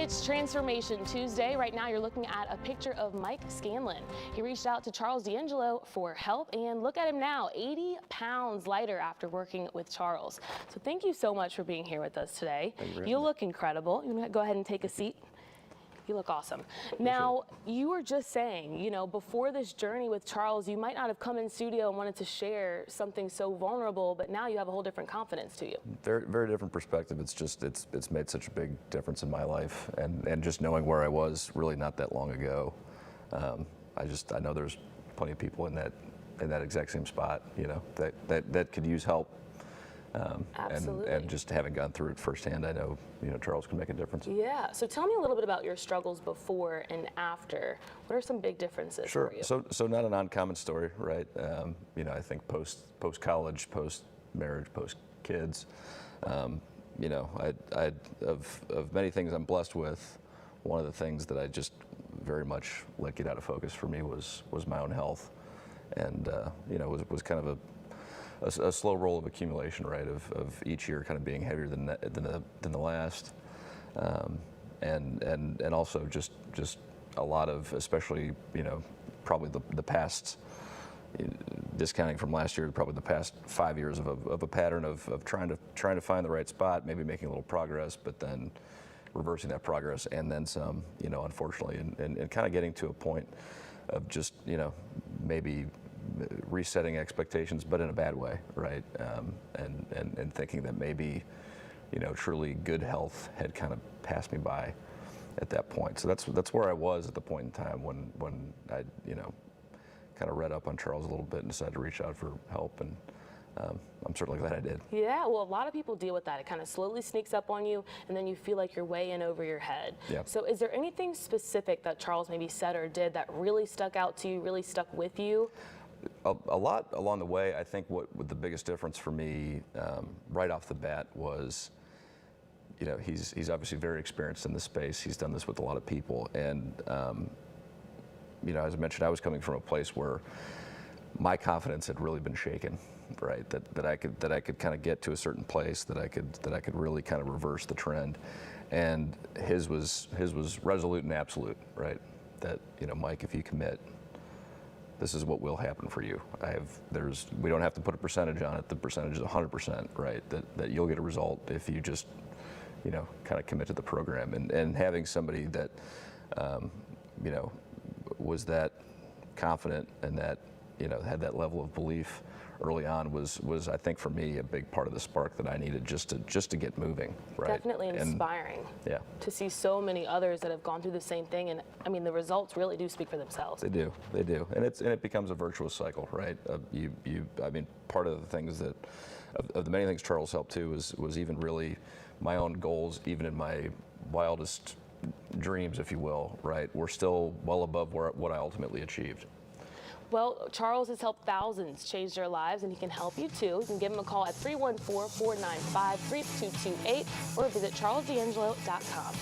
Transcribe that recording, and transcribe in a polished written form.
It's Transformation Tuesday. Right now you're looking at a picture of Mike Scanlon. He reached out to Charles D'Angelo for help, and look at him now, 80 pounds lighter after working with Charles. So thank you so much for being here with us today. You look incredible. You want to go ahead and take a seat? You look awesome. Now, you were just saying, you know, before this journey with Charles, you might not have come in studio and wanted to share something so vulnerable, but now you have a whole different confidence to you. Very, very different perspective. It's just, it's made such a big difference in my life, and just knowing where I was really not that long ago. I know there's plenty of people in that exact same spot, you know, that could use help. Absolutely. And just having gone through it firsthand, I know, you know, Charles can make a difference. Yeah. So tell me a little bit about your struggles before and after. What are some big differences Sure. for you? So not an uncommon story, right? You know, I think post college, post marriage, post kids, you know, of many things I'm blessed with, one of the things that I just very much let get out of focus for me was my own health, and you know, was kind of a slow roll of accumulation, right? Of each year kind of being heavier than the last, and also just a lot of, especially, you know, probably the past, discounting from last year, probably the past 5 years of a pattern of trying to find the right spot, maybe making a little progress, but then reversing that progress and then some, you know, unfortunately, and kind of getting to a point of just, you know, maybe resetting expectations, but in a bad way, right? And thinking that maybe, you know, truly good health had kind of passed me by at that point. So that's where I was at the point in time when I, you know, kind of read up on Charles a little bit and decided to reach out for help, and I'm certainly glad I did. Yeah, well, a lot of people deal with that. It kind of slowly sneaks up on you, and then you feel like you're way in over your head. Yeah. So is there anything specific that Charles maybe said or did that really stuck out to you, really stuck with you? A lot along the way. I think what the biggest difference for me right off the bat was, you know, he's obviously very experienced in this space. He's done this with a lot of people, and you know, as I mentioned, I was coming from a place where my confidence had really been shaken, right? That I could kind of get to a certain place, that I could really kind of reverse the trend, and his was resolute and absolute, right? That, you know, Mike, if you commit, this is what will happen for you. We don't have to put a percentage on it. The percentage is 100%, right? That you'll get a result if you just, you know, kind of commit to the program. And having somebody that, you know, was that confident and that, you know, had that level of belief early on was I think for me a big part of the spark that I needed just to get moving, right? Definitely inspiring. Yeah. To see so many others that have gone through the same thing, and I mean the results really do speak for themselves. They do, and it becomes a virtuous cycle, right? I mean, part of the things that of the many things Charles helped too was even really my own goals, even in my wildest dreams, if you will, right? We're still well above what I ultimately achieved. Well, Charles has helped thousands change their lives, and he can help you too. You can give him a call at 314-495-3228 or visit charlesdangelo.com.